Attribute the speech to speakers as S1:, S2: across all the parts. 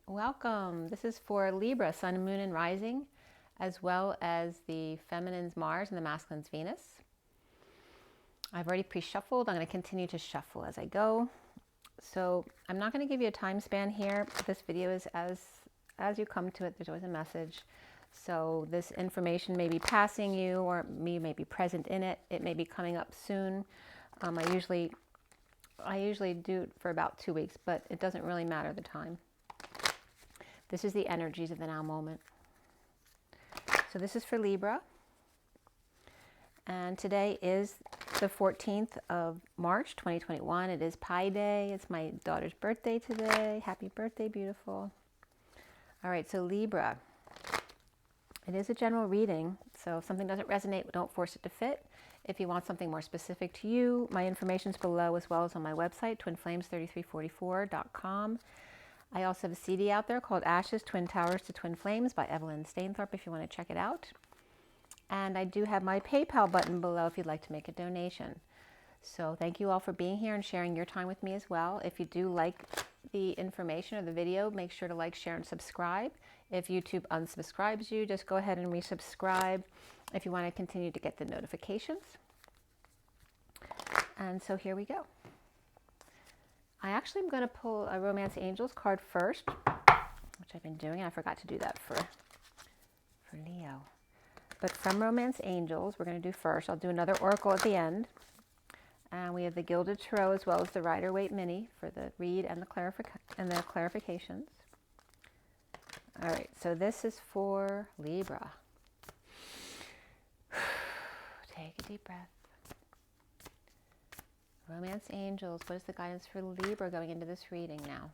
S1: Welcome. This is for Libra, Sun, Moon, and Rising, as well as the feminine's Mars and the masculine's Venus. I've already pre-shuffled. I'm going to continue to shuffle as I go. So I'm not going to give you a time span here. This video is as you come to it. There's always a message. So this information may be passing you, or me may be present in it. It may be coming up soon. I usually do it for about 2 weeks, but it doesn't really matter the time. This is the energies of the now moment. So this is for Libra. And today is the 14th of March, 2021. It is Pi Day. It's my daughter's birthday today. Happy birthday, beautiful. All right, so Libra. It is a general reading, so if something doesn't resonate, don't force it to fit. If you want something more specific to you, my information's below as well as on my website, twinflames3344.com. I also have a CD out there called Ashes, Twin Towers to Twin Flames by Evelyn Stainthorpe if you want to check it out. And I do have my PayPal button below if you'd like to make a donation. So thank you all for being here and sharing your time with me as well. If you do like the information or the video, make sure to like, share, and subscribe. If YouTube unsubscribes you, just go ahead and resubscribe if you want to continue to get the notifications. And so here we go. I actually am going to pull a Romance Angels card first, which I've been doing. I forgot to do that for Leo. But from Romance Angels, we're going to do first. I'll do another Oracle at the end. And we have the Gilded Tarot as well as the Rider-Waite Mini for the read and the clarifications. All right, so this is for Libra. Take a deep breath. Romance Angels, what is the guidance for Libra going into this reading now?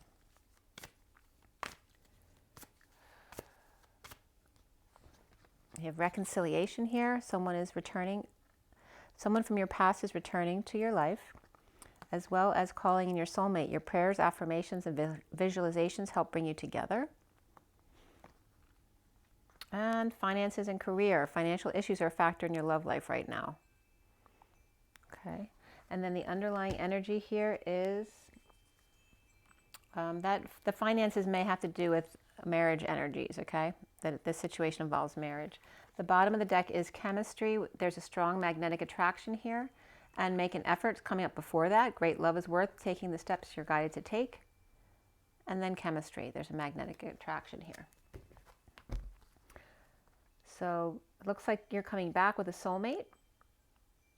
S1: You have reconciliation here. Someone from your past is returning to your life, as well as calling in your soulmate. Your prayers, affirmations, and visualizations help bring you together. And finances and career. Financial issues are a factor in your love life right now. Okay. And then the underlying energy here is that the finances may have to do with marriage energies, okay? That this situation involves marriage. The bottom of the deck is chemistry. There's a strong magnetic attraction here. And make an effort coming up before that. Great love is worth taking the steps you're guided to take. And then chemistry. There's a magnetic attraction here. So it looks like you're coming back with a soulmate.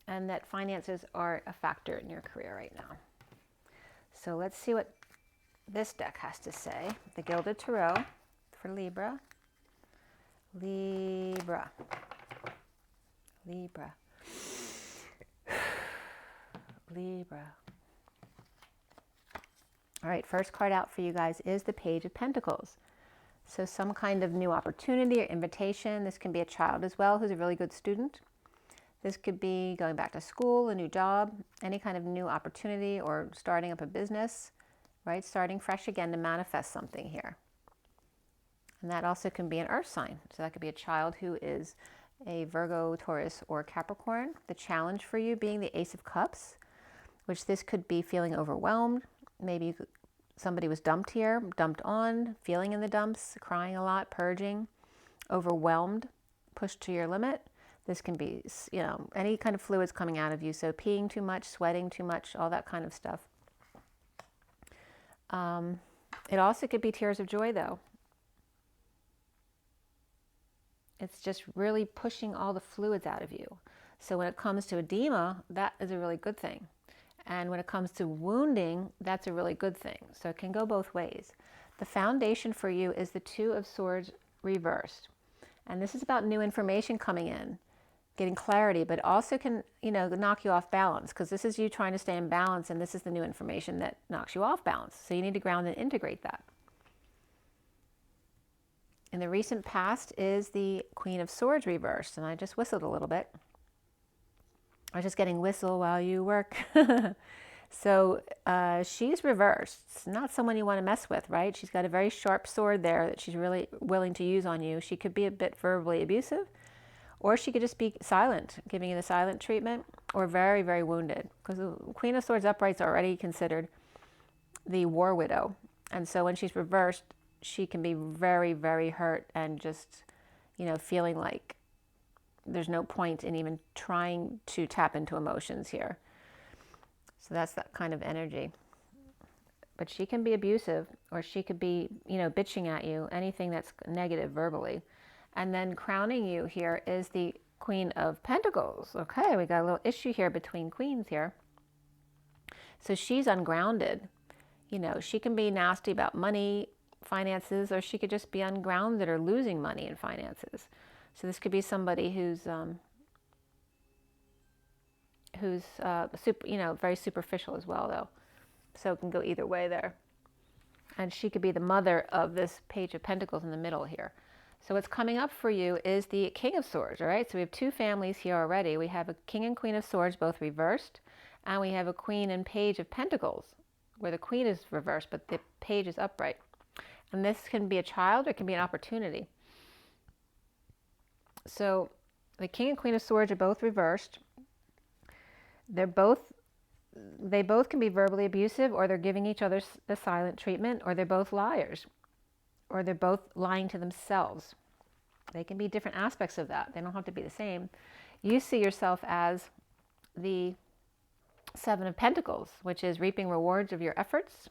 S1: And that finances are a factor in your career right now. So let's see what this deck has to say. The Gilded Tarot for Libra. Libra. Libra. Libra. All right, first card out for you guys is the Page of Pentacles. So some kind of new opportunity or invitation. This can be a child as well who's a really good student. This could be going back to school, a new job, any kind of new opportunity, or starting up a business, right? Starting fresh again to manifest something here. And that also can be an earth sign. So that could be a child who is a Virgo, Taurus, or Capricorn. The challenge for you being the Ace of Cups, which this could be feeling overwhelmed. Maybe somebody was dumped here, dumped on, feeling in the dumps, crying a lot, purging, overwhelmed, pushed to your limit. This can be, you know, any kind of fluids coming out of you. So peeing too much, sweating too much, all that kind of stuff. It also could be tears of joy, though. It's just really pushing all the fluids out of you. So when it comes to edema, that is a really good thing. And when it comes to wounding, that's a really good thing. So it can go both ways. The foundation for you is the Two of Swords reversed. And this is about new information coming in, getting clarity, but also can, you know, knock you off balance, because this is you trying to stay in balance, and this is the new information that knocks you off balance. So you need to ground and integrate that. In the recent past is the Queen of Swords reversed, and I just whistled a little bit. I was just getting whistle while you work. So she's reversed. It's not someone you want to mess with, right? She's got a very sharp sword there that she's really willing to use on you. She could be a bit verbally abusive, or she could just be silent, giving you the silent treatment, or very, very wounded. Because the Queen of Swords upright is already considered the war widow. And so when she's reversed, she can be very, very hurt and just, you know, feeling like there's no point in even trying to tap into emotions here. So that's that kind of energy. But she can be abusive, or she could be, you know, bitching at you, anything that's negative verbally. And then crowning you here is the Queen of Pentacles. Okay, we got a little issue here between queens here. So she's ungrounded. You know, she can be nasty about money, finances, or she could just be ungrounded or losing money and finances. So this could be somebody who's you know, very superficial as well, though. So it can go either way there. And she could be the mother of this Page of Pentacles in the middle here. So what's coming up for you is the King of Swords, all right? So we have two families here already. We have a King and Queen of Swords, both reversed. And we have a Queen and Page of Pentacles, where the Queen is reversed, but the Page is upright. And this can be a child, or it can be an opportunity. So the King and Queen of Swords are both reversed. They both can be verbally abusive, or they're giving each other the silent treatment, or they're both liars, or they're both lying to themselves. They can be different aspects of that. They don't have to be the same. You see yourself as the Seven of Pentacles, which is reaping rewards of your efforts.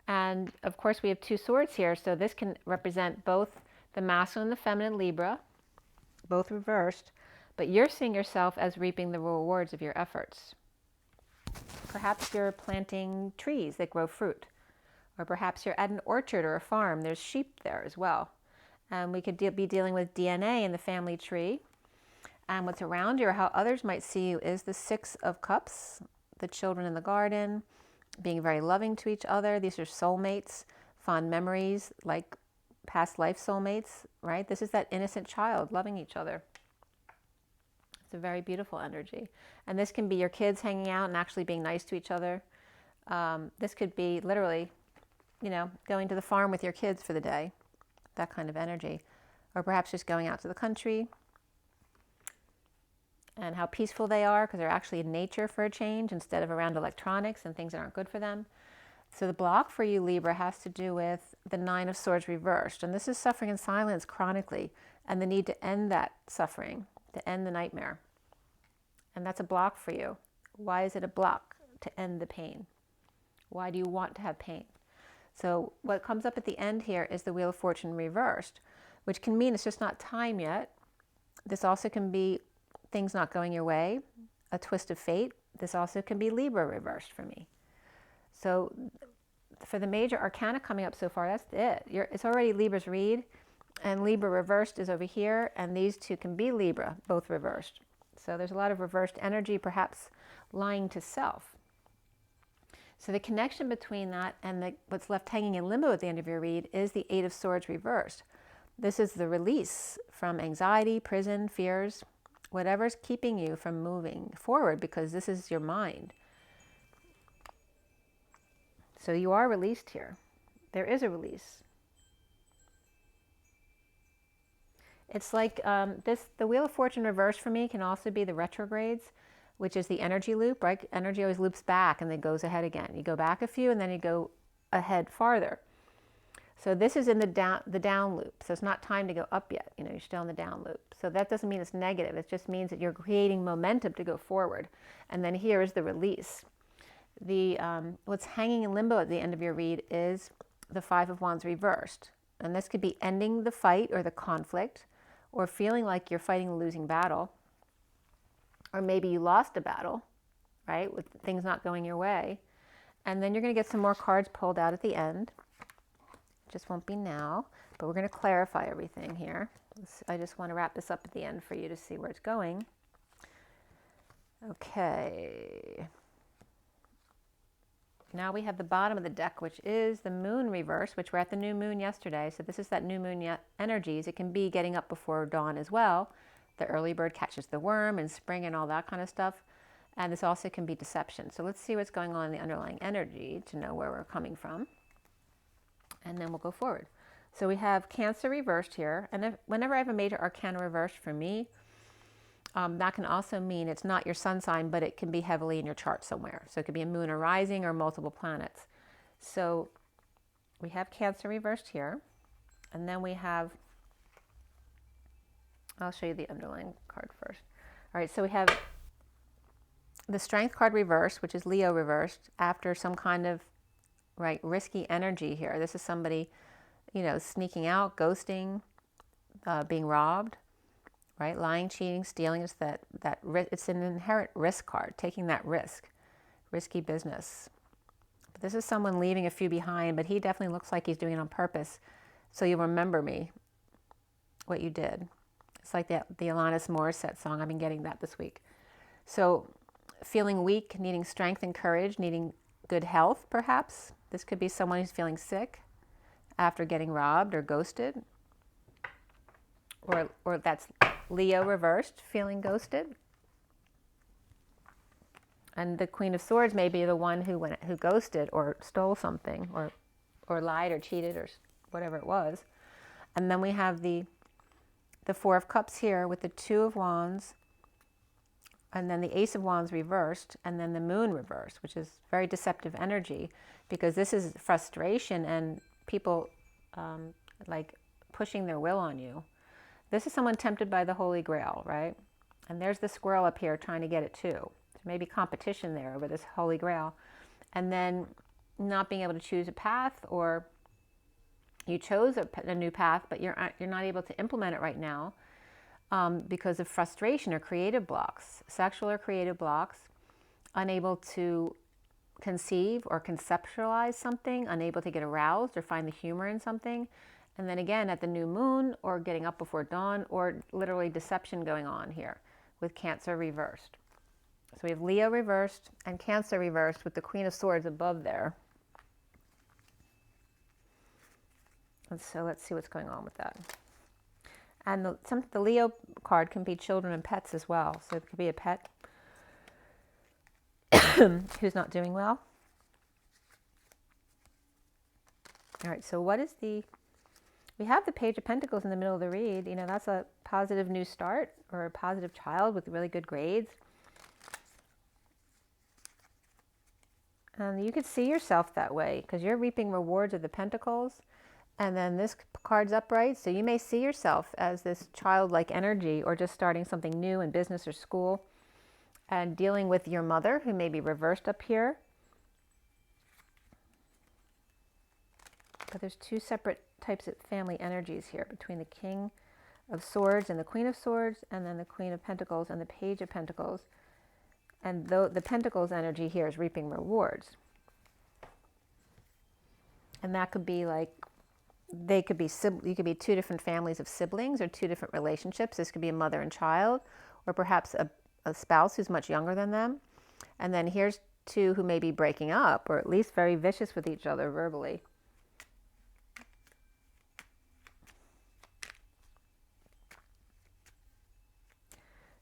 S1: And of course we have two swords here, so this can represent both the masculine and the feminine Libra, both reversed, but you're seeing yourself as reaping the rewards of your efforts. Perhaps you're planting trees that grow fruit, or perhaps you're at an orchard or a farm. There's sheep there as well. And we could be dealing with DNA in the family tree. And what's around you, or how others might see you, is the Six of Cups, the children in the garden, being very loving to each other. These are soulmates, fond memories, like past life soulmates, right? This is that innocent child loving each other. It's a very beautiful energy. And this can be your kids hanging out and actually being nice to each other. This could be literally, you know, going to the farm with your kids for the day, that kind of energy. Or perhaps just going out to the country, and how peaceful they are, because they're actually in nature for a change instead of around electronics and things that aren't good for them. So the block for you, Libra, has to do with the Nine of Swords reversed. And this is suffering in silence chronically, and the need to end that suffering, to end the nightmare. And that's a block for you. Why is it a block? To end the pain. Why do you want to have pain? So what comes up at the end here is the Wheel of Fortune reversed, which can mean it's just not time yet. This also can be things not going your way, a twist of fate. This also can be Libra reversed for me. So for the major arcana coming up so far, that's it. It's already Libra's read, and Libra reversed is over here, and these two can be Libra, both reversed. So there's a lot of reversed energy, perhaps lying to self. So the connection between that and what's left hanging in limbo at the end of your read is the Eight of Swords reversed. This is the release from anxiety, prison, fears, whatever's keeping you from moving forward, because this is your mind. So you are released here. There is a release. It's like the Wheel of Fortune reversed for me can also be the retrogrades, which is the energy loop, right? Energy always loops back and then goes ahead again. You go back a few and then you go ahead farther. So this is in the down loop. So it's not time to go up yet. You know, you're still in the down loop. So that doesn't mean it's negative. It just means that you're creating momentum to go forward. And then here is the release. What's hanging in limbo at the end of your read is the Five of Wands reversed. And this could be ending the fight or the conflict, or feeling like you're fighting a losing battle. Or maybe you lost a battle, right, with things not going your way. And then you're going to get some more cards pulled out at the end. Just won't be now, but we're going to clarify everything here. I just want to wrap this up at the end for you to see where it's going. Okay. Now we have the bottom of the deck, which is the moon reverse, which we're at the new moon yesterday. So this is that new moon energies. It can be getting up before dawn as well. The early bird catches the worm, and spring and all that kind of stuff. And this also can be deception. So let's see what's going on in the underlying energy to know where we're coming from. And then we'll go forward. So we have Cancer reversed here. And whenever I have a major arcana reversed for me, that can also mean it's not your sun sign, but it can be heavily in your chart somewhere. So it could be a moon or rising or multiple planets. So We have Cancer reversed here. And then we have, I'll show you the underlying card first. All right, so we have the Strength card reversed, which is Leo reversed, after some kind of, right, risky energy here. This is somebody, you know, sneaking out, ghosting, being robbed, right? Lying, cheating, stealing. Is it's an inherent risk card, taking that risk, risky business. But this is someone leaving a few behind, but he definitely looks like he's doing it on purpose. So you'll remember me, what you did. It's like the Alanis Morissette song. I've been getting that this week. So feeling weak, needing strength and courage, needing good health, perhaps. This could be someone who's feeling sick after getting robbed or ghosted. Or that's Leo reversed, feeling ghosted. And the Queen of Swords may be the one who ghosted or stole something or lied or cheated or whatever it was. And then we have the Four of Cups here with the Two of Wands, and then the Ace of Wands reversed, and then the Moon reversed, which is very deceptive energy, because this is frustration and people like pushing their will on you. This is someone tempted by the Holy Grail, right? And there's the squirrel up here trying to get it too. There may be competition there over this Holy Grail. And then not being able to choose a path, or you chose a new path, but you're not able to implement it right now because of frustration or creative blocks, sexual or creative blocks, unable to conceive or conceptualize something, unable to get aroused or find the humor in something. And then again at the new moon, or getting up before dawn, or literally deception going on here with Cancer reversed. So we have Leo reversed and Cancer reversed with the Queen of Swords above there. And so let's see what's going on with that. And the Leo card can be children and pets as well. So it could be a pet who's not doing well. All right, so what is we have the Page of Pentacles in the middle of the read. You know, that's a positive new start, or a positive child with really good grades. And you could see yourself that way because you're reaping rewards of the Pentacles. And then this card's upright. So you may see yourself as this childlike energy, or just starting something new in business or school, and dealing with your mother, who may be reversed up here. But there's two separate types of family energies here between the King of Swords and the Queen of Swords, and then the Queen of Pentacles and the Page of Pentacles. And the Pentacles energy here is reaping rewards. And that could be like, you could be two different families of siblings, or two different relationships. This could be a mother and child, or perhaps a spouse who's much younger than them. And then here's two who may be breaking up, or at least very vicious with each other verbally.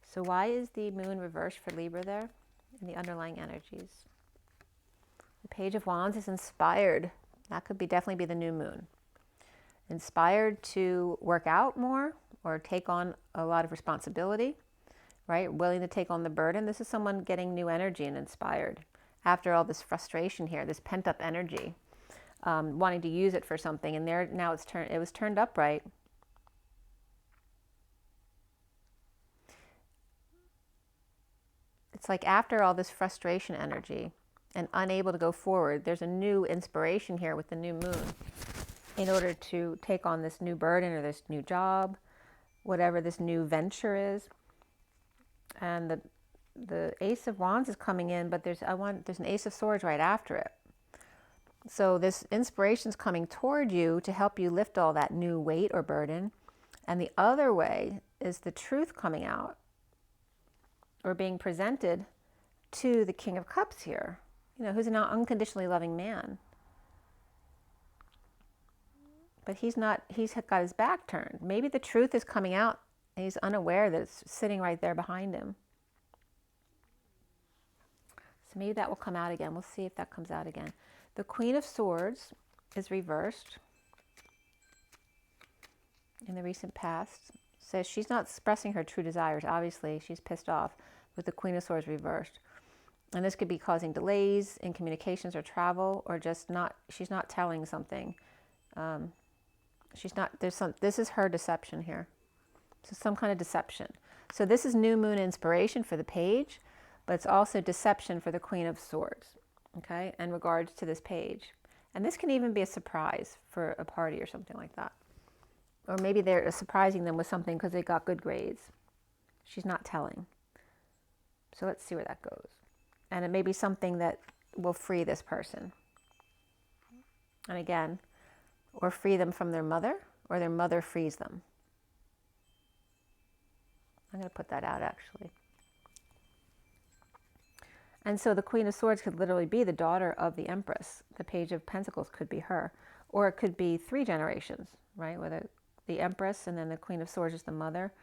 S1: So why is the moon reversed for Libra there in the underlying energies? The Page of Wands is inspired. That could definitely be the new moon. Inspired to work out more, or take on a lot of responsibility, right? Willing to take on the burden. This is someone getting new energy and inspired after all this frustration here, this pent up energy, wanting to use it for something. And now it was turned upright. It's like after all this frustration energy and unable to go forward, there's a new inspiration here with the new moon in order to take on this new burden, or this new job, whatever this new venture is. And the Ace of Wands is coming in, but there's an Ace of Swords right after it. So this inspiration is coming toward you to help you lift all that new weight or burden. And the other way is the truth coming out, or being presented to the King of Cups here, you know, who's an unconditionally loving man. But he's got his back turned. Maybe the truth is coming out and he's unaware that it's sitting right there behind him. So maybe that will come out again. We'll see if that comes out again. The Queen of Swords is reversed in the recent past. Says she's not expressing her true desires. Obviously, she's pissed off with the Queen of Swords reversed. And this could be causing delays in communications or travel, or just not, she's not telling something. She's not, this is her deception here. So some kind of deception. So this is new moon inspiration for the page, but it's also deception for the Queen of Swords, okay, in regards to this page. And this can even be a surprise for a party or something like that. Or maybe they're surprising them with something because they got good grades. She's not telling. So let's see where that goes. And it may be something that will free this person. And again, or free them from their mother, or their mother frees them. I'm going to put that out actually. And so the Queen of Swords could literally be the daughter of the Empress. The Page of Pentacles could be her. Or it could be 3 generations, right? Where the Empress and then the Queen of Swords is the mother.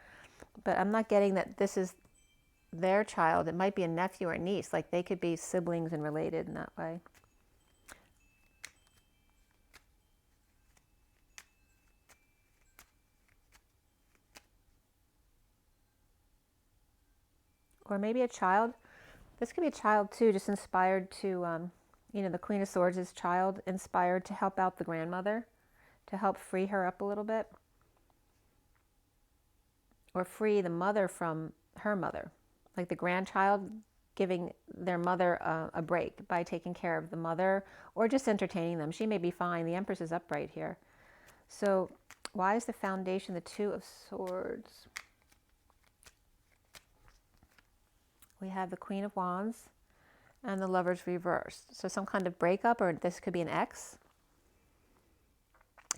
S1: But I'm not getting that this is their child. It might be a nephew or niece. Like they could be siblings and related in that way. Or maybe a child. This could be a child too, just inspired to, you know, the Queen of Swords is child, inspired to help out the grandmother, to help free her up a little bit. Or free the mother from her mother. Like the grandchild giving their mother a break by taking care of the mother or just entertaining them. She may be fine. The Empress is upright here. So why is the foundation the 2 of Swords? We have the Queen of Wands and the Lovers reversed. So some kind of breakup, or this could be an ex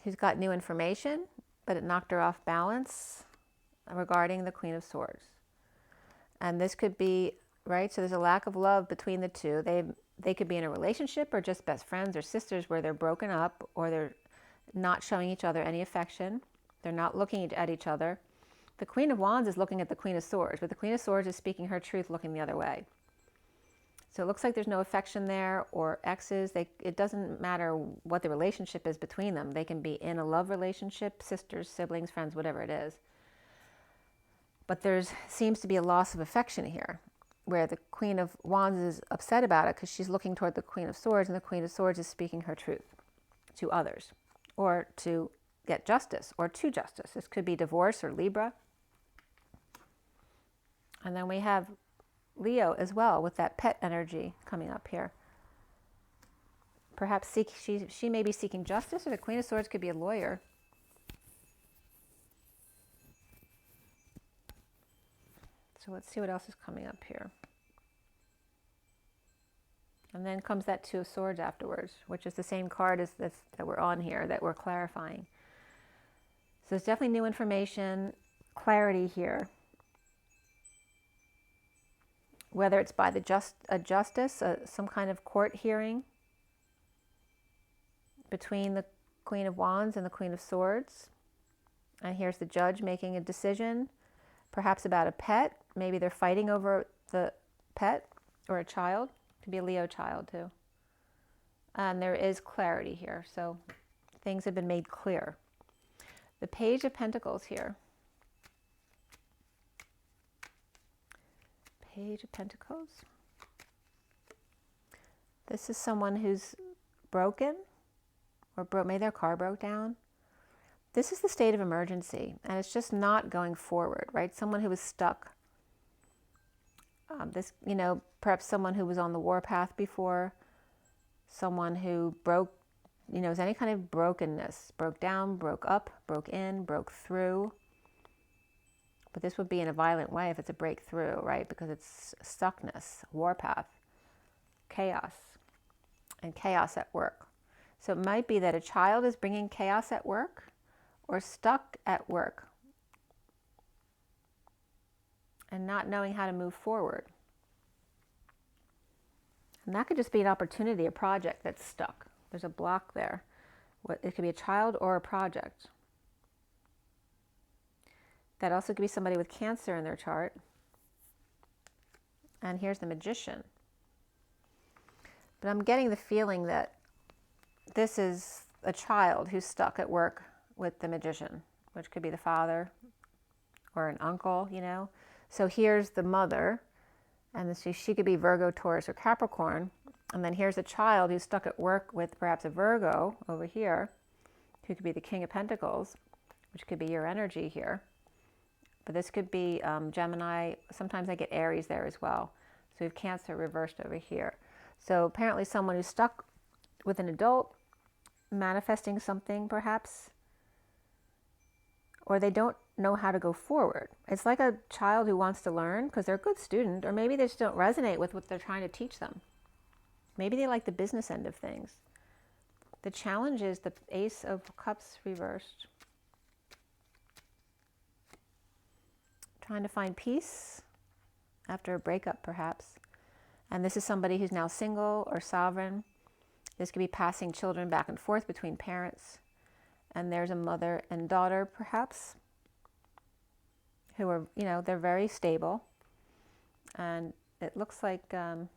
S1: who's got new information, but it knocked her off balance regarding the Queen of Swords. And this could be, right, so there's a lack of love between the two. They could be in a relationship or just best friends or sisters where they're broken up, or they're not showing each other any affection. They're not looking at each other. The Queen of Wands is looking at the Queen of Swords, but the Queen of Swords is speaking her truth looking the other way. So it looks like there's no affection there, or exes. It doesn't matter what the relationship is between them. They can be in a love relationship, sisters, siblings, friends, whatever it is. But there seems to be a loss of affection here, where the Queen of Wands is upset about it because she's looking toward the Queen of Swords, and the Queen of Swords is speaking her truth to others, or to get justice, or to justice. This could be divorce or Libra. And then we have Leo as well, with that pet energy coming up here. Perhaps she may be seeking justice, or the Queen of Swords could be a lawyer. So let's see what else is coming up here. And then comes that 2 of Swords afterwards, which is the same card as this that we're on here, that we're clarifying. So it's definitely new information, clarity here. Whether it's by a justice, some kind of court hearing between the Queen of Wands and the Queen of Swords. And here's the judge making a decision, perhaps about a pet. Maybe they're fighting over the pet, or a child. Could be a Leo child too. And there is clarity here, so things have been made clear. The Page of Pentacles here. Page of Pentacles. This is someone who's broken, or maybe their car broke down. This is the state of emergency, and it's just not going forward, right? Someone who was stuck. This, you know, perhaps someone who was on the warpath before, someone who broke, you know, is any kind of brokenness, broke down, broke up, broke in, broke through. But this would be in a violent way if it's a breakthrough, right? Because it's stuckness, warpath, chaos, and chaos at work. So it might be that a child is bringing chaos at work, or stuck at work and not knowing how to move forward. And that could just be an opportunity, a project that's stuck. There's a block there. It could be a child or a project. That also could be somebody with Cancer in their chart. And here's the Magician. But I'm getting the feeling that this is a child who's stuck at work with the Magician, which could be the father or an uncle, you know. So here's the mother And she could be Virgo, Taurus, or Capricorn. And then here's a child who's stuck at work with perhaps a Virgo over here, who could be the King of Pentacles, which could be your energy here. But this could be Gemini. Sometimes I get Aries there as well. So we have Cancer reversed over here. So apparently someone who's stuck with an adult, manifesting something perhaps, or they don't know how to go forward. It's like a child who wants to learn because they're a good student, or maybe they just don't resonate with what they're trying to teach them. Maybe they like the business end of things. The challenge is the Ace of Cups reversed. Trying to find peace after a breakup, perhaps. And this is somebody who's now single or sovereign. This could be passing children back and forth between parents. And there's a mother and daughter, perhaps, who are, they're very stable. And it looks like there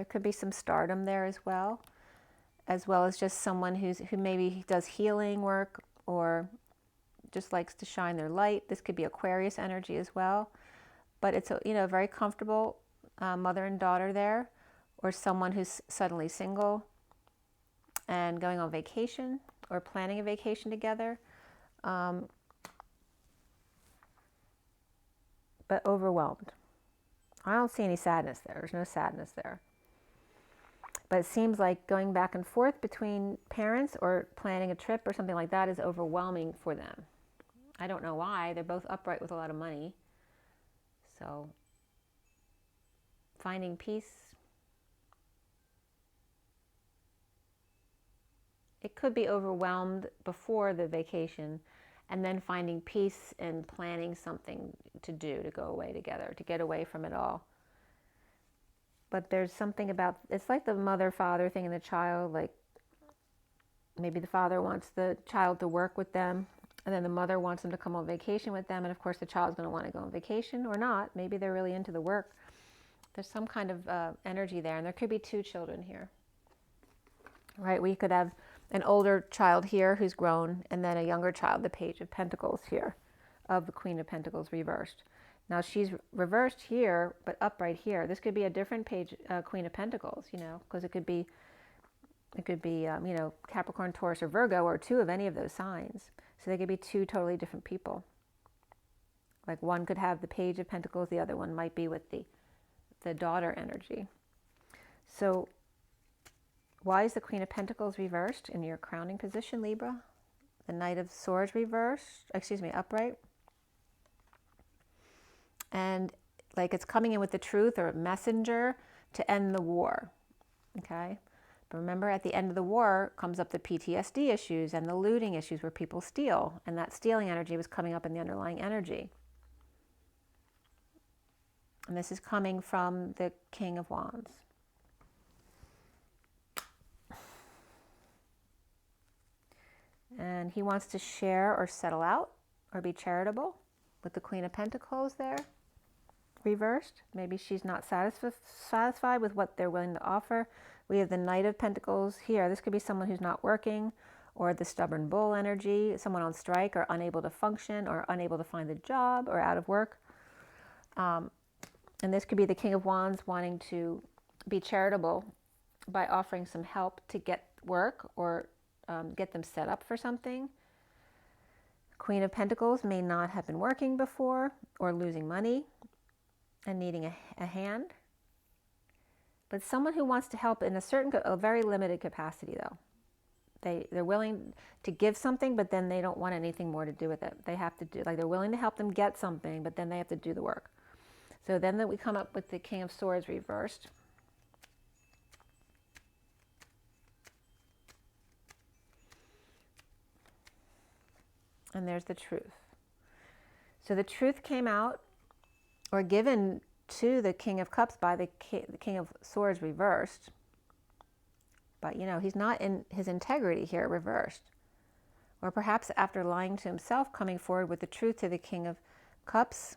S1: could be some stardom there as well as just someone who maybe does healing work or just likes to shine their light. This could be Aquarius energy as well. But it's a very comfortable mother and daughter there, or someone who's suddenly single and going on vacation or planning a vacation together, but overwhelmed. I don't see any sadness there. There's no sadness there. But it seems like going back and forth between parents or planning a trip or something like that is overwhelming for them. I don't know why. They're both upright with a lot of money. So finding peace. It could be overwhelmed before the vacation and then finding peace and planning something to do, to go away together, to get away from it all. But there's something about, it's like the mother-father thing in the child, like maybe the father wants the child to work with them, and then the mother wants them to come on vacation with them, and of course the child's going to want to go on vacation or not. Maybe they're really into the work. There's some kind of energy there, and there could be two children here. Right, we could have an older child here who's grown, and then a younger child, the Page of Pentacles here, of the Queen of Pentacles reversed. Now she's reversed here, but upright here. This could be a different page, Queen of Pentacles, because it could be, Capricorn, Taurus, or Virgo, or two of any of those signs. So they could be two totally different people. Like one could have the Page of Pentacles, the other one might be with the daughter energy. So why is the Queen of Pentacles reversed in your crowning position, Libra? The Knight of Swords reversed, upright. And like it's coming in with the truth or a messenger to end the war, okay? But remember, at the end of the war comes up the PTSD issues and the looting issues where people steal, and that stealing energy was coming up in the underlying energy. And this is coming from the King of Wands. And he wants to share or settle out or be charitable with the Queen of Pentacles there, reversed. Maybe she's not satisfied with what they're willing to offer. We have the Knight of Pentacles here. This could be someone who's not working, or the stubborn bull energy, someone on strike or unable to function or unable to find a job or out of work. And this could be the King of Wands wanting to be charitable by offering some help to get work or get them set up for something. Queen of Pentacles may not have been working before or losing money and needing a hand. But someone who wants to help in a very limited capacity, though. They're willing to give something, but then they don't want anything more to do with it. They have to do, they're willing to help them get something, but then they have to do the work. So then we come up with the King of Swords reversed. And there's the truth. So the truth came out or given to the King of Cups by the King of Swords reversed. But, he's not in his integrity here, reversed. Or perhaps after lying to himself, coming forward with the truth to the King of Cups.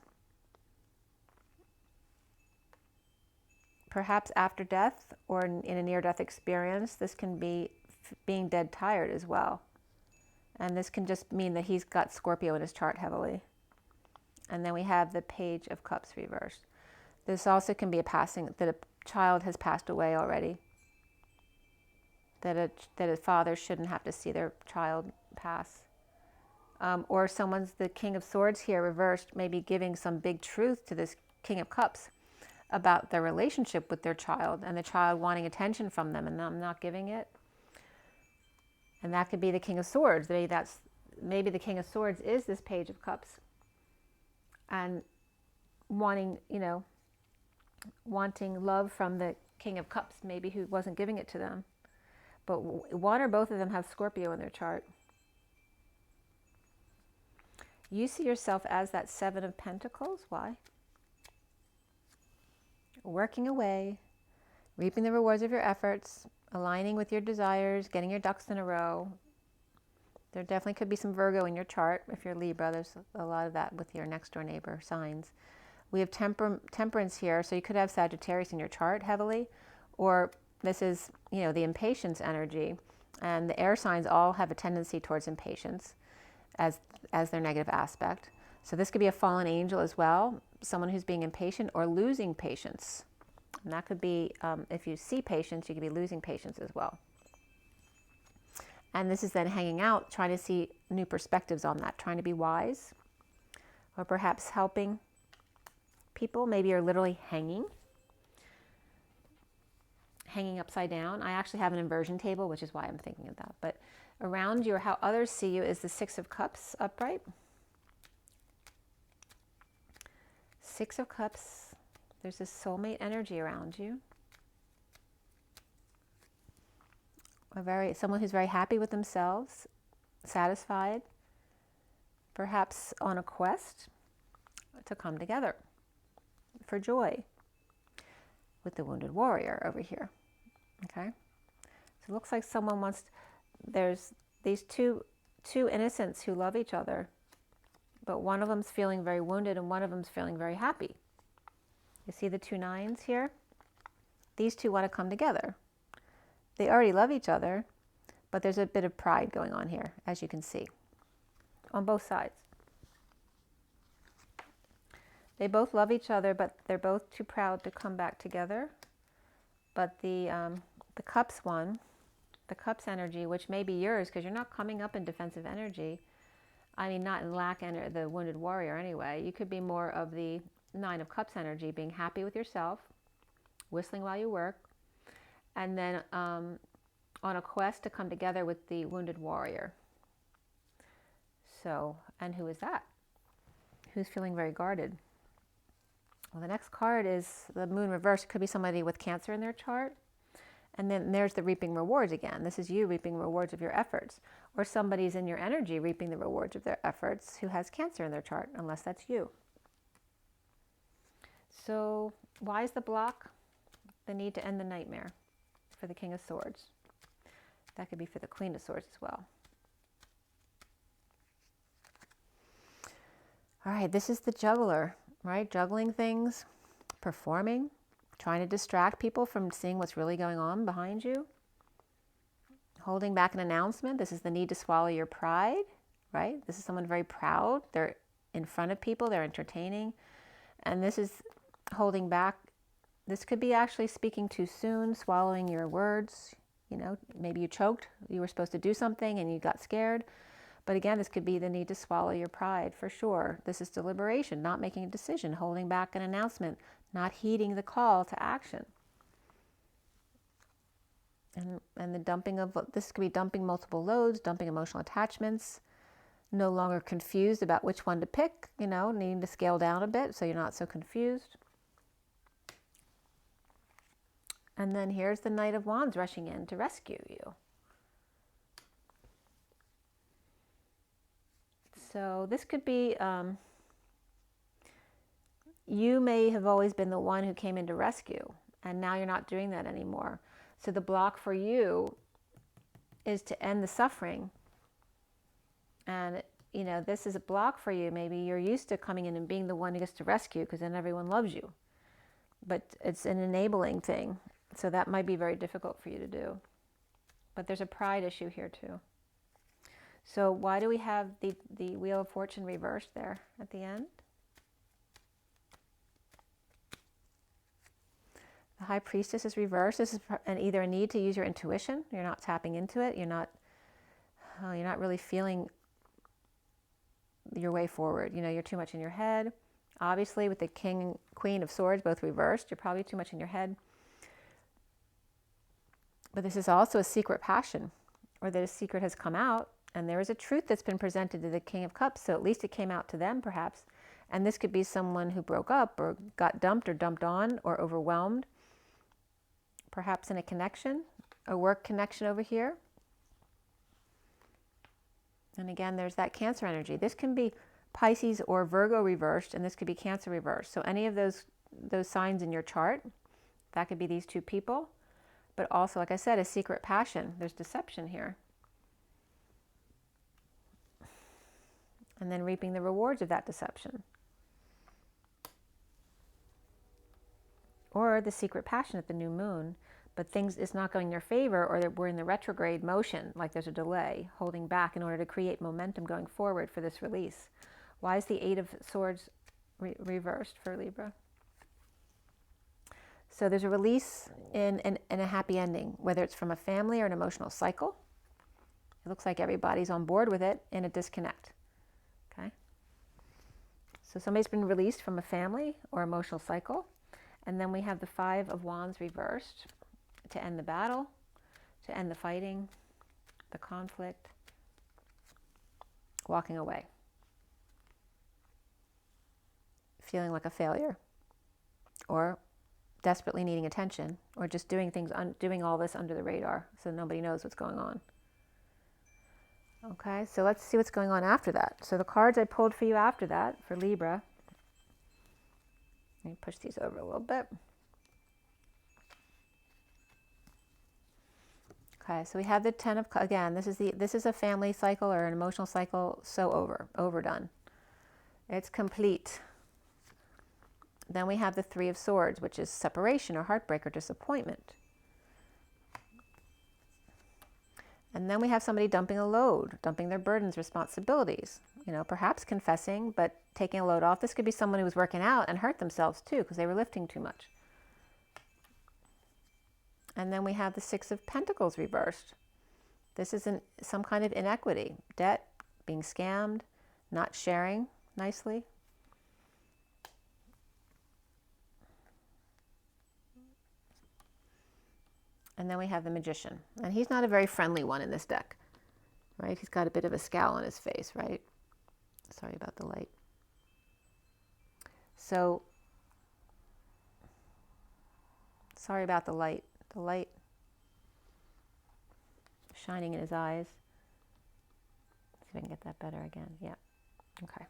S1: Perhaps after death or in a near-death experience, this can be being dead tired as well. And this can just mean that he's got Scorpio in his chart heavily. And then we have the Page of Cups reversed. This also can be a passing, that a child has passed away already. That a father shouldn't have to see their child pass. Or someone's, the King of Swords here reversed, maybe giving some big truth to this King of Cups about their relationship with their child, and the child wanting attention from them and them not giving it. And that could be the King of Swords. Maybe the King of Swords is this Page of Cups, and wanting, wanting love from the King of Cups, maybe, who wasn't giving it to them. But one or both of them have Scorpio in their chart. You see yourself as that Seven of Pentacles. Why? Working away, reaping the rewards of your efforts, aligning with your desires, getting your ducks in a row. There definitely could be some Virgo in your chart. If you're Libra, there's a lot of that with your next door neighbor signs. We have temperance here, so you could have Sagittarius in your chart heavily, or this is, the impatience energy, and the air signs all have a tendency towards impatience as their negative aspect. So this could be a fallen angel as well, someone who's being impatient or losing patience. And that could be, if you see patience, you could be losing patience as well. And this is then hanging out, trying to see new perspectives on that, trying to be wise, or perhaps helping people. Maybe you're literally hanging upside down. I actually have an inversion table, which is why I'm thinking of that. But around you, or how others see you, is the Six of Cups upright. Six of Cups, there's this soulmate energy around you. Someone who's very happy with themselves, satisfied, perhaps on a quest to come together for joy, with the Wounded Warrior over here. Okay, so it looks like someone there's these two innocents who love each other, but one of them's feeling very wounded and one of them's feeling very happy. You see the two nines here? These two want to come together. They already love each other, but there's a bit of pride going on here, as you can see, on both sides. They both love each other, but they're both too proud to come back together. But the Cups one, the Cups energy, which may be yours because you're not coming up in defensive energy. I mean, not in the Wounded Warrior anyway. You could be more of the Nine of Cups energy, being happy with yourself, whistling while you work, and then on a quest to come together with the Wounded Warrior. So, and who is that? Who's feeling very guarded? Well, the next card is the Moon reversed. It could be somebody with Cancer in their chart. And then there's the reaping rewards again. This is you reaping rewards of your efforts. Or somebody's in your energy reaping the rewards of their efforts who has Cancer in their chart, unless that's you. So why is the block? The need to end the nightmare for the King of Swords. That could be for the Queen of Swords as well. All right, this is the juggler, right? Juggling things, performing, trying to distract people from seeing what's really going on behind you. Holding back an announcement. This is the need to swallow your pride, right? This is someone very proud. They're in front of people. They're entertaining. And this is holding back. This could be actually speaking too soon, swallowing your words. Maybe you choked. You were supposed to do something and you got scared. But again, this could be the need to swallow your pride, for sure. This is deliberation, not making a decision, holding back an announcement, not heeding the call to action. And the dumping of, this could be dumping multiple loads, dumping emotional attachments, no longer confused about which one to pick, needing to scale down a bit so you're not so confused. And then here's the Knight of Wands rushing in to rescue you. So this could be, you may have always been the one who came in to rescue, and now you're not doing that anymore. So the block for you is to end the suffering. And, this is a block for you. Maybe you're used to coming in and being the one who gets to rescue because then everyone loves you. But it's an enabling thing. So that might be very difficult for you to do. But there's a pride issue here too. So why do we have the Wheel of Fortune reversed there at the end? The High Priestess is reversed. This is either a need to use your intuition. You're not tapping into it. You're not really feeling your way forward. You know, you're too much in your head. Obviously, with the King and Queen of Swords both reversed, you're probably too much in your head. But this is also a secret passion, or that a secret has come out, and there is a truth that's been presented to the King of Cups, so at least it came out to them, perhaps. And this could be someone who broke up, or got dumped, or dumped on, or overwhelmed. Perhaps in a connection, a work connection over here. And again, there's that Cancer energy. This can be Pisces or Virgo reversed, and this could be Cancer reversed. So any of those signs in your chart, that could be these two people. But also, like I said, a secret passion. There's deception here. And then reaping the rewards of that deception. Or the secret passion at the new moon, but things is not going in your favor, or that we're in the retrograde motion, like there's a delay, holding back in order to create momentum going forward for this release. Why is the Eight of Swords reversed for Libra? So there's a release in a happy ending, whether it's from a family or an emotional cycle. It looks like everybody's on board with it in a disconnect. Okay? So somebody's been released from a family or emotional cycle. And then we have the Five of Wands reversed to end the battle, to end the fighting, the conflict, walking away, feeling like a failure, or desperately needing attention, or just doing things, doing all this under the radar so nobody knows what's going on. Okay, so let's see what's going on after that. So the cards I pulled for you after that, for Libra, let me push these over a little bit. Okay, so we have the Ten of Cups. Again, this is a family cycle or an emotional cycle so overdone. It's complete. Then we have the Three of Swords, which is separation or heartbreak or disappointment. And then we have somebody dumping a load, dumping their burdens, responsibilities. You know, perhaps confessing, but taking a load off. This could be someone who was working out and hurt themselves too because they were lifting too much. And then we have the Six of Pentacles reversed. This is some kind of inequity, debt, being scammed, not sharing nicely. And then we have the Magician. And he's not a very friendly one in this deck, right? He's got a bit of a scowl on his face, right? Sorry about the light. So, sorry about the light. The light shining in his eyes. Let's see if I can get that better again. Yeah. Okay.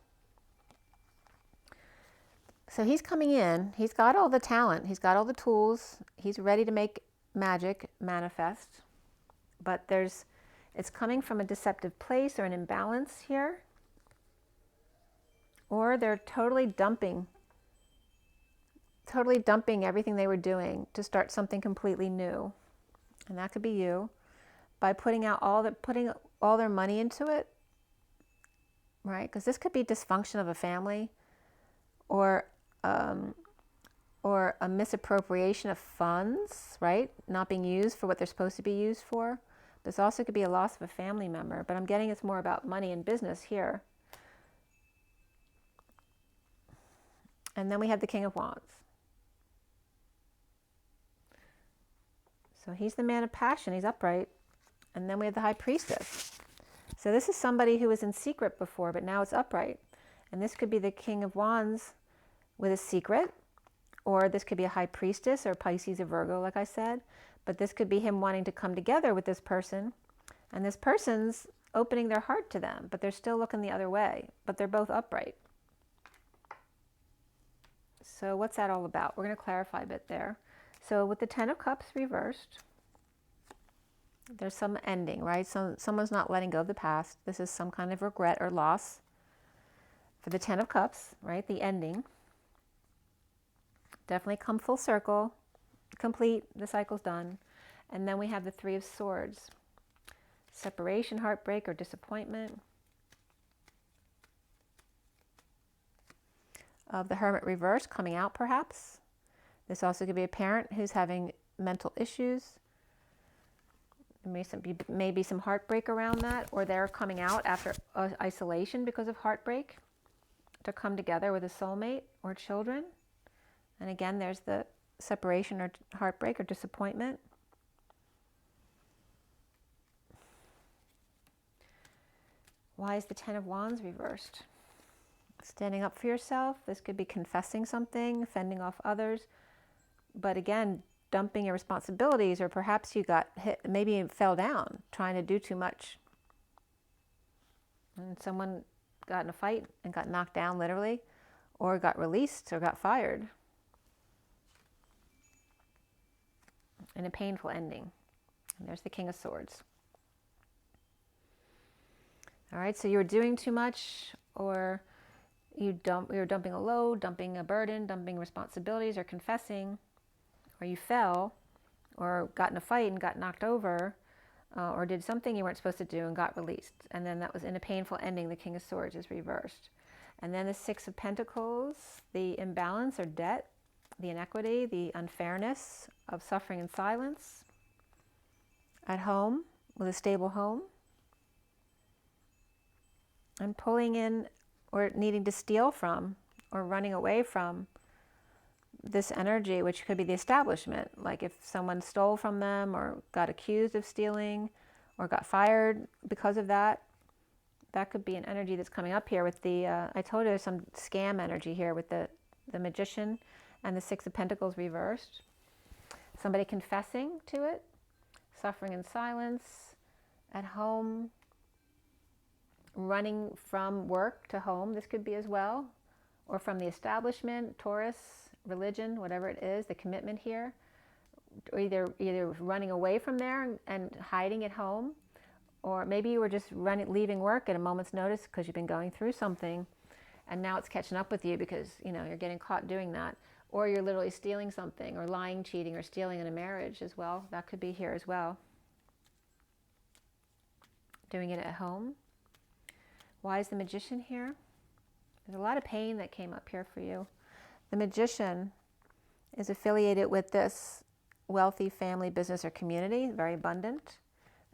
S1: So he's coming in. He's got all the talent. He's got all the tools. He's ready to make magic manifest. But it's coming from a deceptive place or an imbalance here. Or they're totally dumping everything they were doing to start something completely new. And that could be you, by putting all their money into it, right? Because this could be dysfunction of a family, or a misappropriation of funds, right? Not being used for what they're supposed to be used for. This also could be a loss of a family member, but I'm getting it's more about money and business here. And then we have the King of Wands. So he's the man of passion. He's upright. And then we have the High Priestess. So this is somebody who was in secret before, but now it's upright. And this could be the King of Wands with a secret, or this could be a High Priestess or Pisces or Virgo, like I said. But this could be him wanting to come together with this person, and this person's opening their heart to them, but they're still looking the other way, but they're both upright. So what's that all about? We're going to clarify a bit there. So with the Ten of Cups reversed, there's some ending, right? Someone's not letting go of the past. This is some kind of regret or loss. For the Ten of Cups, right? The ending. Definitely come full circle, complete, the cycle's done. And then we have the Three of Swords. Separation, heartbreak, or disappointment. Of the Hermit reverse coming out, perhaps. This also could be a parent who's having mental issues. There may be some heartbreak around that, or they're coming out after isolation because of heartbreak to come together with a soulmate or children. And again, there's the separation or heartbreak or disappointment. Why is the Ten of Wands reversed? Standing up for yourself. This could be confessing something, fending off others. But again, dumping your responsibilities, or perhaps you got hit, maybe you fell down trying to do too much. And someone got in a fight and got knocked down literally, or got released or got fired. And a painful ending. And there's the King of Swords. All right, so you were doing too much, or you were dumping a load, dumping a burden, dumping responsibilities, or confessing, or you fell, or got in a fight and got knocked over, or did something you weren't supposed to do and got released. And then that was in a painful ending. The King of Swords is reversed. And then the Six of Pentacles, the imbalance or debt, the inequity, the unfairness of suffering and silence at home with a stable home. And pulling in or needing to steal from or running away from this energy, which could be the establishment. Like if someone stole from them or got accused of stealing or got fired because of that, that could be an energy that's coming up here with the, I told you there's some scam energy here with the Magician and the Six of Pentacles reversed. Somebody confessing to it, suffering in silence, at home, running from work to home, this could be as well, or from the establishment, Taurus, religion, whatever it is, the commitment here, or either running away from there and hiding at home, or maybe you were just leaving work at a moment's notice because you've been going through something, and now it's catching up with you because you're getting caught doing that, or you're literally stealing something, or lying, cheating, or stealing in a marriage as well. That could be here as well. Doing it at home. Why is the Magician here? There's a lot of pain that came up here for you. The Magician is affiliated with this wealthy family, business, or community, very abundant.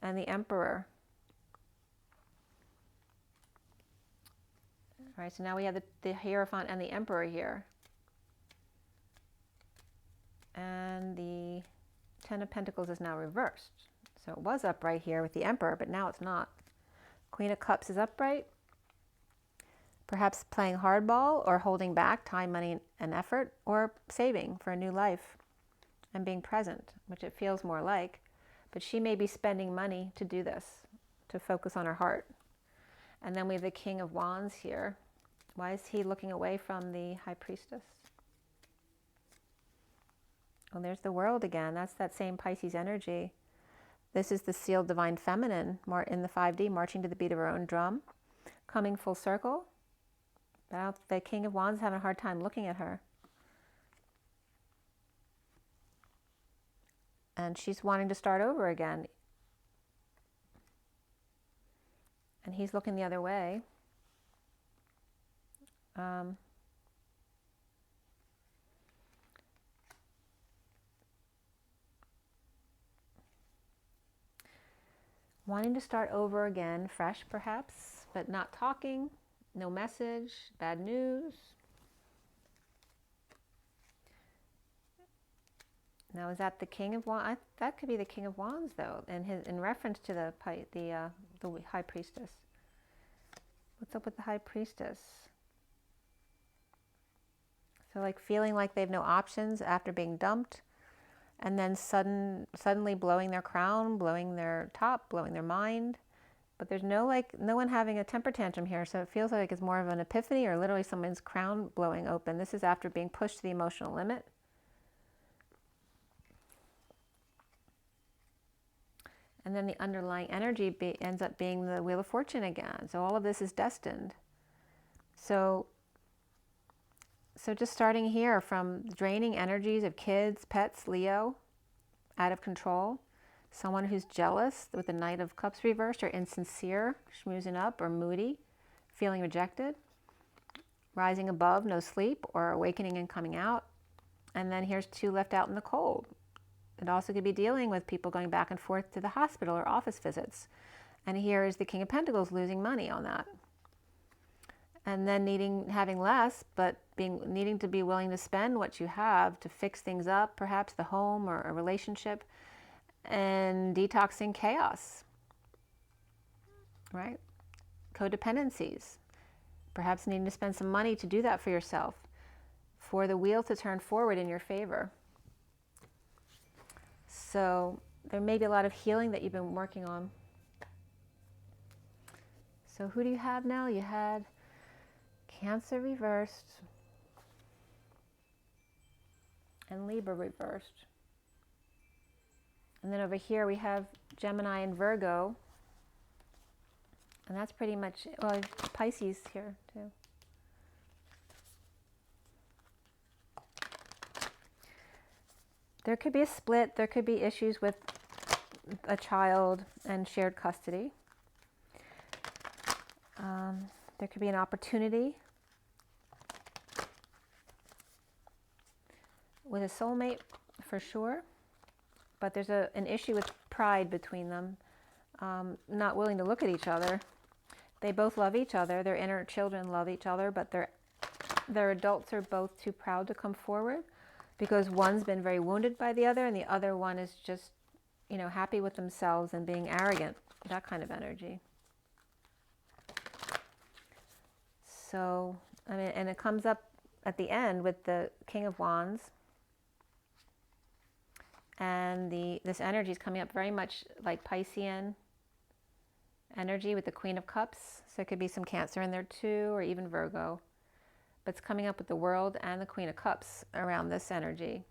S1: And the Emperor. All right, so now we have the Hierophant and the Emperor here. And the Ten of Pentacles is now reversed. So it was upright here with the Emperor, but now it's not. Queen of Cups is upright. Perhaps playing hardball or holding back time, money, and effort, or saving for a new life and being present, which it feels more like. But she may be spending money to do this, to focus on her heart. And then we have the King of Wands here. Why is he looking away from the High Priestess? Well, there's the World again. That's that same Pisces energy. This is the sealed divine feminine in the 5D, marching to the beat of her own drum, coming full circle. But the King of Wands is having a hard time looking at her. And she's wanting to start over again. And he's looking the other way. Wanting to start over again, fresh perhaps, but not talking, no message, bad news. Now, is that the King of Wands? That could be the King of Wands, though, in reference to the High Priestess. What's up with the High Priestess? So, like feeling like they have no options after being dumped, and then suddenly blowing their crown, blowing their top, blowing their mind. But there's no one having a temper tantrum here, so it feels like it's more of an epiphany or literally someone's crown blowing open. This is after being pushed to the emotional limit. And then the underlying energy ends up being the Wheel of Fortune again. So all of this is destined. So just starting here from draining energies of kids, pets, Leo, out of control. Someone who's jealous with the Knight of Cups reversed, or insincere, schmoozing up, or moody, feeling rejected. Rising above, no sleep, or awakening and coming out. And then here's 2 left out in the cold. It also could be dealing with people going back and forth to the hospital or office visits. And here is the King of Pentacles losing money on that. And then having less, but needing to be willing to spend what you have to fix things up, perhaps the home or a relationship, and detoxing chaos, right? Codependencies. Perhaps needing to spend some money to do that for yourself, for the wheel to turn forward in your favor. So there may be a lot of healing that you've been working on. So who do you have now? You had Cancer reversed and Libra reversed. And then over here we have Gemini and Virgo. And that's pretty much, well, Pisces here too. There could be a split. There could be issues with a child and shared custody. There could be an opportunity with a soulmate for sure. But there's an issue with pride between them, not willing to look at each other. They both love each other. Their inner children love each other, but their adults are both too proud to come forward because one's been very wounded by the other and the other one is just, you know, happy with themselves and being arrogant, that kind of energy. So, I mean, and it comes up at the end with the King of Wands. And this energy is coming up very much like Piscean energy with the Queen of Cups. So it could be some Cancer in there too, or even Virgo. But it's coming up with the World and the Queen of Cups around this energy.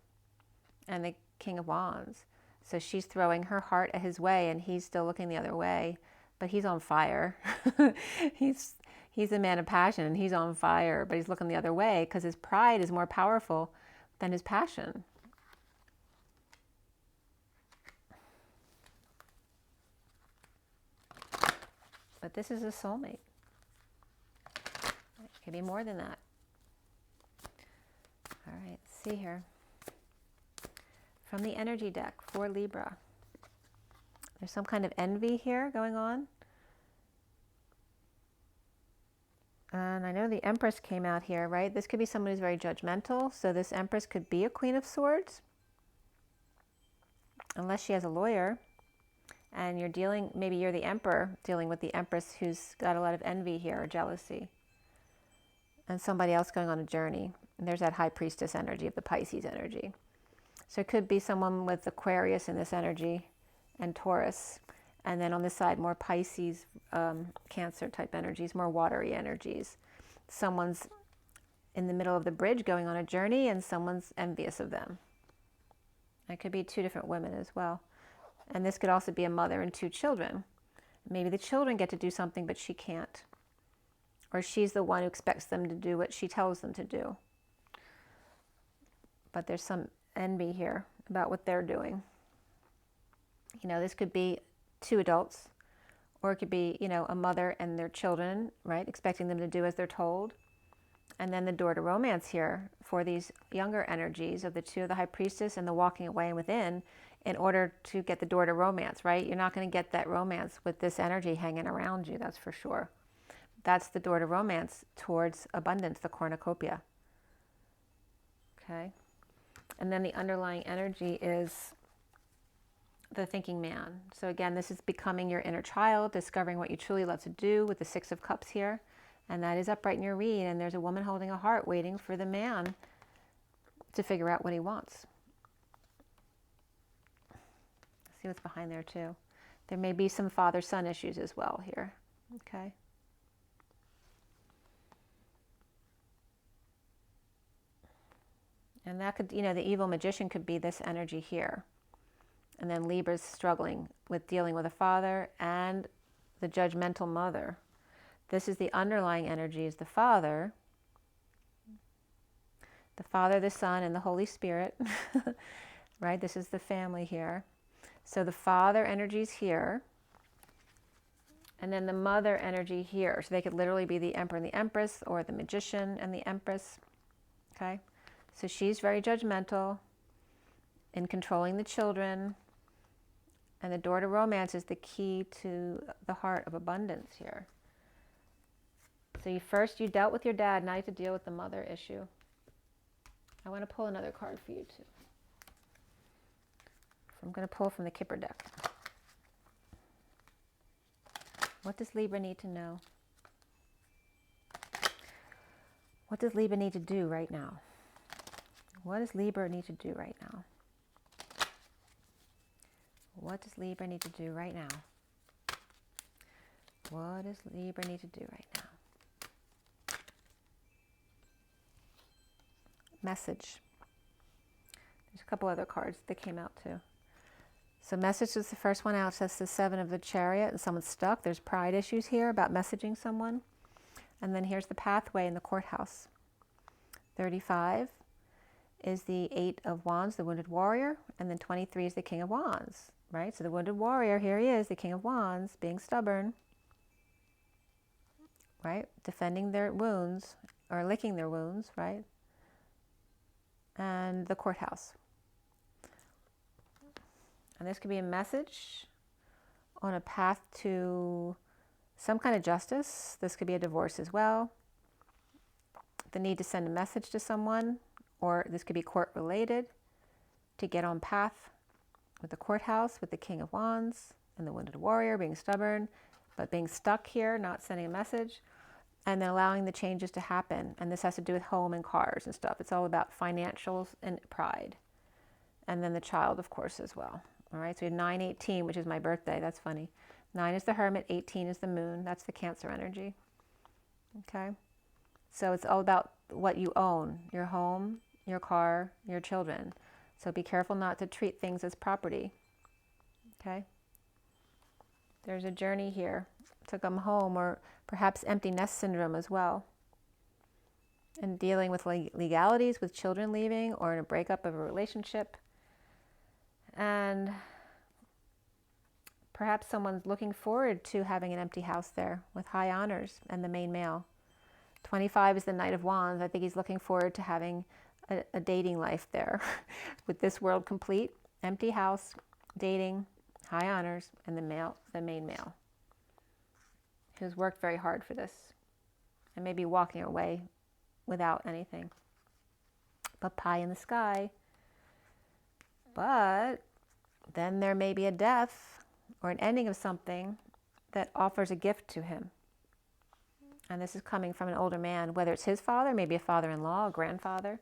S1: And the King of Wands. So she's throwing her heart at his way and he's still looking the other way. But he's on fire. He's a man of passion and he's on fire, but he's looking the other way because his pride is more powerful than his passion. But this is a soulmate. It could be more than that. All right, let's see here. From the energy deck for Libra. There's some kind of envy here going on. And I know the Empress came out here, right? This could be someone who's very judgmental. So this Empress could be a Queen of Swords. Unless she has a lawyer. And you're dealing, maybe you're the Emperor dealing with the Empress who's got a lot of envy here or jealousy. And somebody else going on a journey. And there's that High Priestess energy of the Pisces energy. So it could be someone with Aquarius in this energy and Taurus. And then on this side, more Pisces, Cancer type energies, more watery energies. Someone's in the middle of the bridge going on a journey and someone's envious of them. It could be 2 different women as well. And this could also be a mother and 2 children. Maybe the children get to do something, but she can't. Or she's the one who expects them to do what she tells them to do. But there's some envy here about what they're doing. You know, this could be 2 adults, or it could be, you know, a mother and their children, right, expecting them to do as they're told. And then the door to romance here for these younger energies of the 2 of the High Priestess and the walking away and within in order to get the door to romance, right? You're not going to get that romance with this energy hanging around you, that's for sure. That's the door to romance towards abundance, the cornucopia. Okay? And then the underlying energy is the thinking man. So again, this is becoming your inner child, discovering what you truly love to do with the 6 of Cups here. And that is upright in your read. And there's a woman holding a heart waiting for the man to figure out what he wants. See what's behind there too. There may be some father-son issues as well here. Okay. And that could, you know, the evil magician could be this energy here. And then Libra's struggling with dealing with a father and the judgmental mother. This is the underlying energy is the Father, the Son, and the Holy Spirit, right? This is the family here. So the Father energy is here, and then the Mother energy here. So they could literally be the Emperor and the Empress, or the Magician and the Empress, okay? So she's very judgmental in controlling the children. And the door to romance is the key to the heart of abundance here. So you dealt with your dad, now you have to deal with the mother issue. I want to pull another card for you too. So I'm going to pull from the Kipper deck. What does Libra need to know? What does Libra need to do right now? What does Libra need to do right now? What does Libra need to do right now? What does Libra need to do right now? Message. There's a couple other cards that came out too. So message is the first one out. It says the 7 of the Chariot and someone's stuck. There's pride issues here about messaging someone. And then here's the pathway in the courthouse. 35 is the 8 of Wands, the Wounded Warrior. And then 23 is the King of Wands, right? So the Wounded Warrior, here he is, the King of Wands, being stubborn, right? Defending their wounds or licking their wounds, right? And the courthouse. And this could be a message on a path to some kind of justice. This could be a divorce as well. The need to send a message to someone, or this could be court related, to get on path with the courthouse, with the King of Wands and the Wounded Warrior, being stubborn, but being stuck here, not sending a message, and then allowing the changes to happen. And this has to do with home and cars and stuff. It's all about financials and pride. And then the child, of course, as well. All right, so we have 9/18, which is my birthday. That's funny. 9 is the Hermit, 18 is the Moon. That's the Cancer energy. Okay, so it's all about what you own, your home, your car, your children. So be careful not to treat things as property. Okay, there's a journey here to come home, or perhaps empty nest syndrome as well. And dealing with legalities, with children leaving, or in a breakup of a relationship. And perhaps someone's looking forward to having an empty house there with high honors and the main male. 25 is the Knight of Wands. I think he's looking forward to having a dating life there with this world complete, empty house, dating, high honors, and the main male, who's worked very hard for this and maybe walking away without anything but pie in the sky. But then there may be a death or an ending of something that offers a gift to him. And this is coming from an older man, whether it's his father, maybe a father-in-law, a grandfather.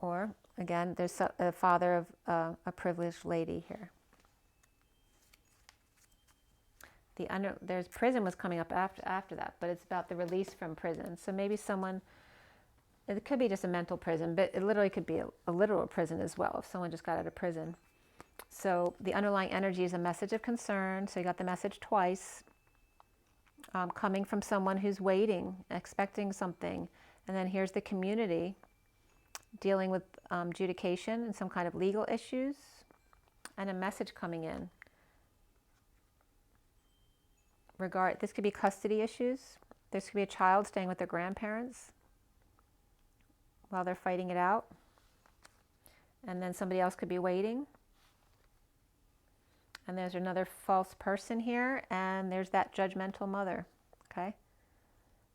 S1: Or, again, there's a father of a privileged lady here. There's prison was coming up after that, but it's about the release from prison. So maybe someone, it could be just a mental prison, but it literally could be a literal prison as well if someone just got out of prison. So the underlying energy is a message of concern. So you got the message twice, coming from someone who's waiting, expecting something. And then here's the community dealing with adjudication and some kind of legal issues, and a message coming in. This could be custody issues. This could be a child staying with their grandparents while they're fighting it out. And then somebody else could be waiting. And there's another false person here, and there's that judgmental mother, okay?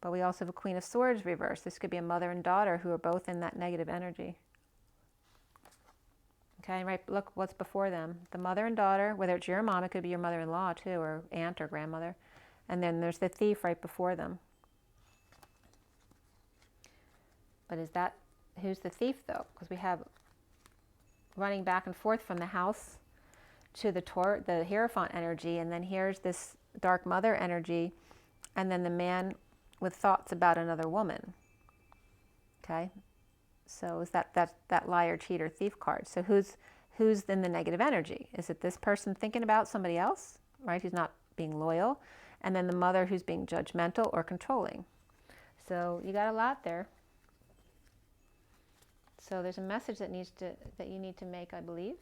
S1: But we also have a Queen of Swords reversed. This could be a mother and daughter who are both in that negative energy. Okay, right, look what's before them. The mother and daughter, whether it's your mom, it could be your mother-in-law too, or aunt or grandmother. And then there's the thief right before them. But who's the thief though? Because we have running back and forth from the house to the Hierophant energy, and then here's this dark mother energy, and then the man with thoughts about another woman. Okay, so is that liar, cheater, thief card? So who's in the negative energy? Is it this person thinking about somebody else, right? Who's not being loyal, and then the mother who's being judgmental or controlling. So you got a lot there. So there's a message that you need to make, I believe.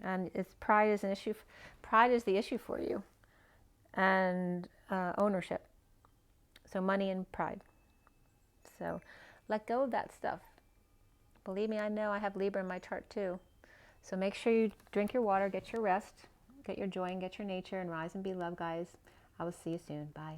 S1: And pride is an issue. Pride is the issue for you, and ownership. So money and pride. So let go of that stuff. Believe me, I know I have Libra in my chart too. So make sure you drink your water, get your rest, get your joy and get your nature, and rise and be love, guys. I will see you soon. Bye.